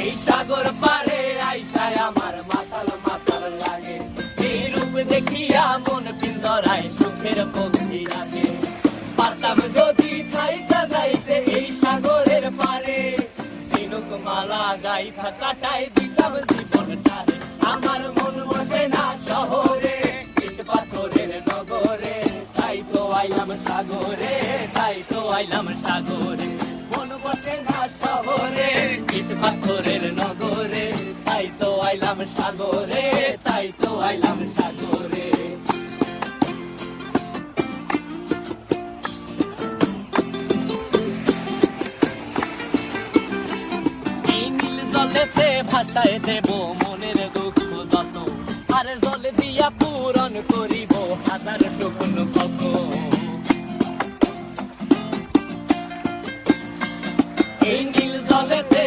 এই সাগর পারে আইসায় আমার মাতাল মাতাল লাগে, এই রূপ দেখিয়া মন পিঞ্জরায় সুখের পক্ষী রাখে। পারতাম যদি থাইকা যাইতে এই সাগরের পারে, ঝিনুক মালা গাইথা কাটাই দিতাম জীবনটারে। আমার মন বসে না শহরে, ইট পাথরের নগরে, তাই তো আইলাম সাগরে, তাই তো আইলাম সাগরে। মন বসে না শহরে, ইট পাথরের নগরে, তাই তো আইলাম সাগরে, তাই তো আইলাম সাগরে। এই নীল জলেতে ভাসায় দেব মনের দুঃখ যত, আর জলে দিয়া পূরণ করিব হাজার স্বপ্ন কত। এই নীল জলেতে